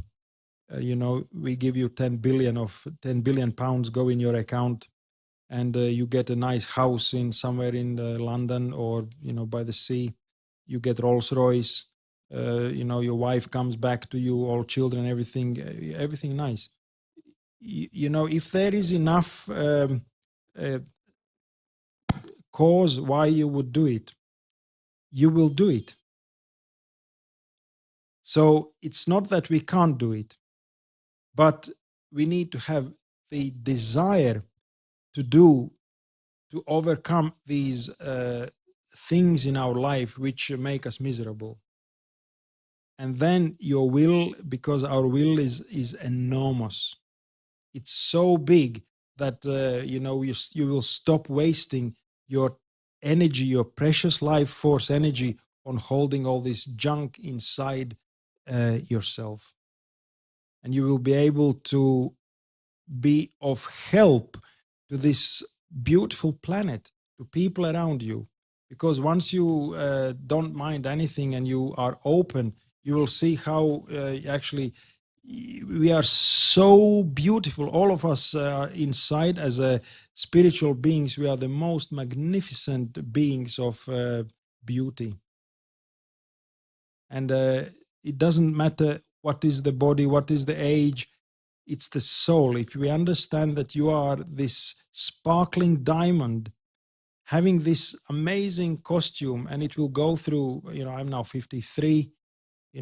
we give you 10 billion pounds go in your account, and you get a nice house somewhere in London, or, by the sea. You get Rolls Royce. Your wife comes back to you, all children, everything nice. If there is enough cause why you would do it, you will do it. So it's not that we can't do it, but we need to have the desire to overcome these things in our life which make us miserable. And then your will, because our will is enormous. It's so big that you will stop wasting your energy, your precious life force energy, on holding all this junk inside yourself. And you will be able to be of help to this beautiful planet, to people around you. Because once you don't mind anything and you are open, you will see how actually we are so beautiful. All of us inside, as spiritual beings, we are the most magnificent beings of beauty. And it doesn't matter what is the body, what is the age, it's the soul. If we understand that you are this sparkling diamond, having this amazing costume, and it will go through, I'm now 53,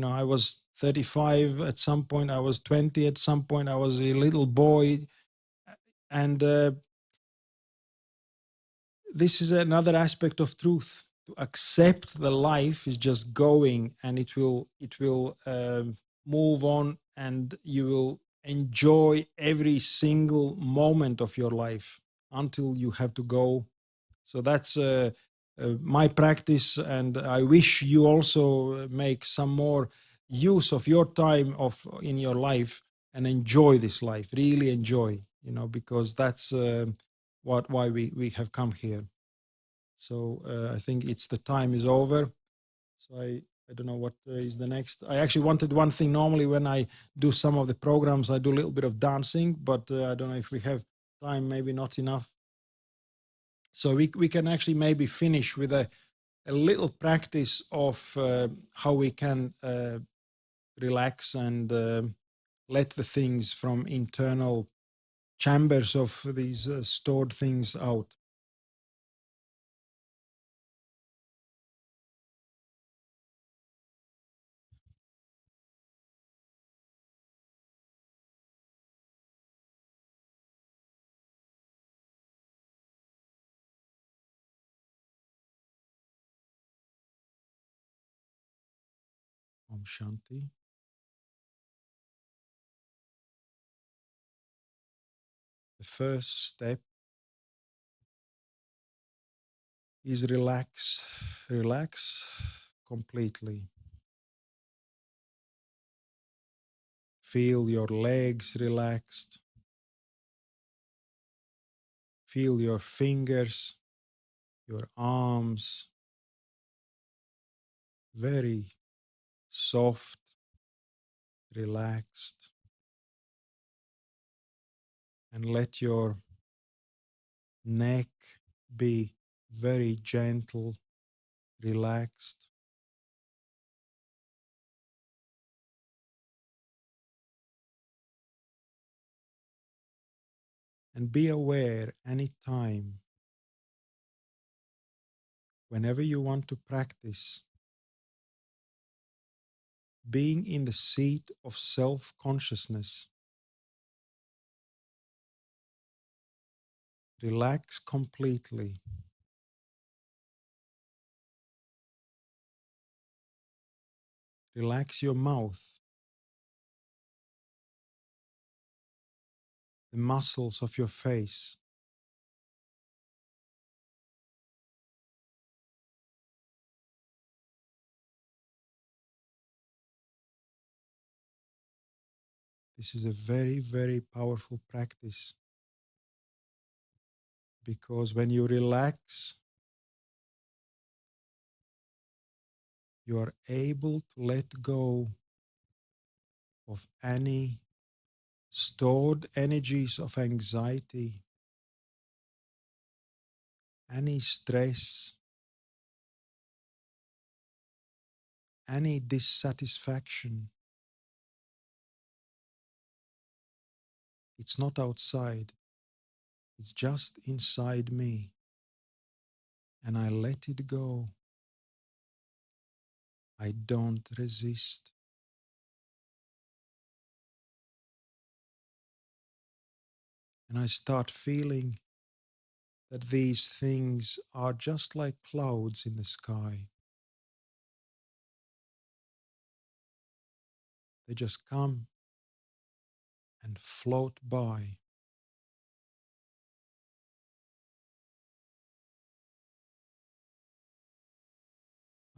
I was 35 at some point, I was 20 at some point, I was a little boy. And this is another aspect of truth. To accept the life is just going, and it will move on, and you will enjoy every single moment of your life until you have to go. So that's my practice, and I wish you also make some more use of your time in your life and enjoy this life. Really enjoy, because that's why we have come here. So I think the time is over. So I don't know what is the next. I actually wanted one thing. Normally when I do some of the programs, I do a little bit of dancing, but I don't know if we have time, maybe not enough. So we can actually maybe finish with a little practice of how we can relax and let the things from internal chambers of these stored things out. Om Shanti. The first step is relax. Relax completely. Feel your legs relaxed. Feel your fingers, your arms, very soft, relaxed. And let your neck be very gentle, relaxed. And be aware anytime, whenever you want to practice, being in the seat of self-consciousness. Relax completely. Relax your mouth, the muscles of your face. This is a very, very powerful practice, because when you relax, you are able to let go of any stored energies of anxiety, any stress, any dissatisfaction. It's not outside, it's just inside me. And I let it go. I don't resist. And I start feeling that these things are just like clouds in the sky. They just come and float by.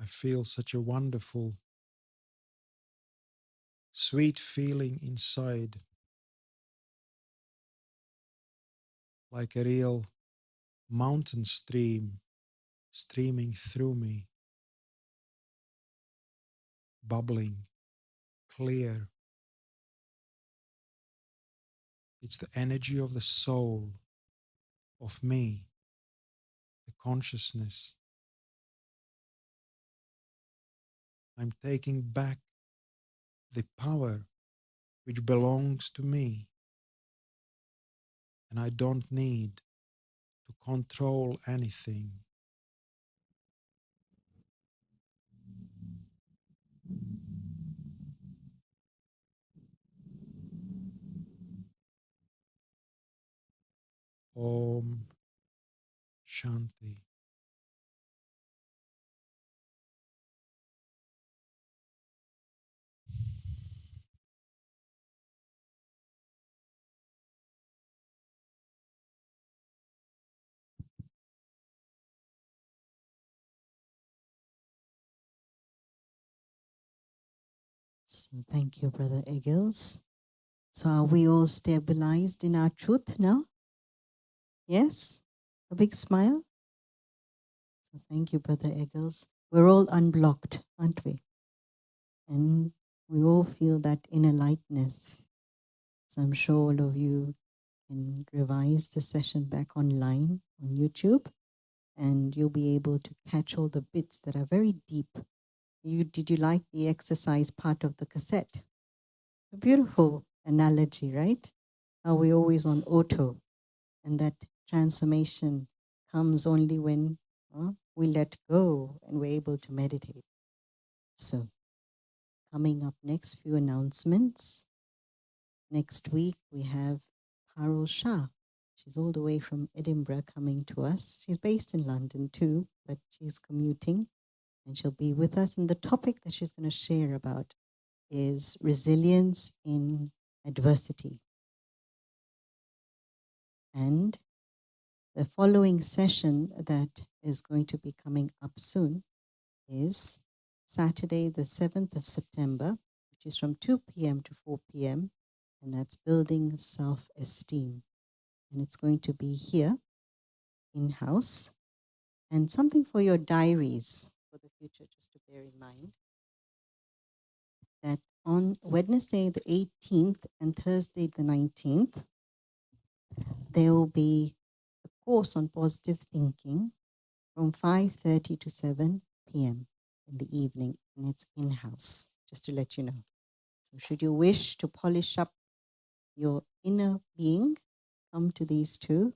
I feel such a wonderful, sweet feeling inside, like a real mountain stream streaming through me, bubbling, clear. It's the energy of the soul, of me, the consciousness. I'm taking back the power which belongs to me, and I don't need to control anything. Om Shanti. So thank you, Brother Egils. So are we all stabilized in our truth now? Yes? A big smile? So thank you, Brother Egils. We're all unblocked, aren't we? And we all feel that inner lightness. So I'm sure all of you can revise the session back online on YouTube, and you'll be able to catch all the bits that are very deep. Did you like the exercise part of the cassette? A beautiful analogy, right? How we're always on auto, and that transformation comes only when we let go and we're able to meditate. So coming up next, few announcements. Next week we have Parul Shah. She's all the way from Edinburgh coming to us. She's based in London too, but she's commuting. and she'll be with us. And the topic that she's going to share about is resilience in adversity. And the following session that is going to be coming up soon is Saturday, the 7th of September, which is from 2 p.m. to 4 p.m., and that's building self-esteem. And it's going to be here in-house. And something for your diaries for the future, just to bear in mind, that on Wednesday the 18th and Thursday the 19th, there will be a course on positive thinking from 5:30 to 7 p.m. in the evening, and it's in-house, just to let you know. So should you wish to polish up your inner being, come to these two.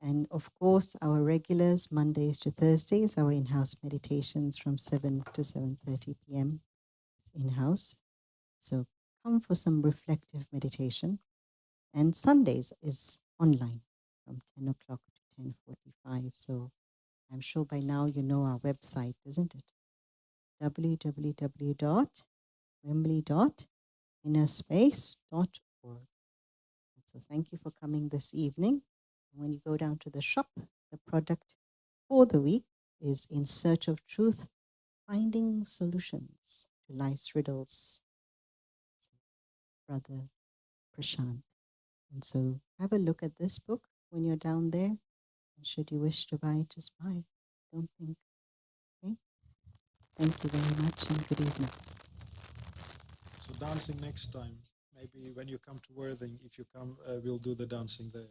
And of course, our regulars, Mondays to Thursdays, our in-house meditations from 7 to 7:30 p.m. in-house. So come for some reflective meditation. And Sundays is online from 10 o'clock to 10:45. So I'm sure by now you know our website, isn't it? www.wembley.innerspace.org. So thank you for coming this evening. When you go down to the shop, the product for the week is In Search of Truth, Finding Solutions to Life's Riddles. So, Brother Prashant. And so have a look at this book when you're down there. And should you wish to buy, just buy. Don't think. Okay? Thank you very much and good evening. So dancing next time. Maybe when you come to Worthing, if you come, we'll do the dancing there.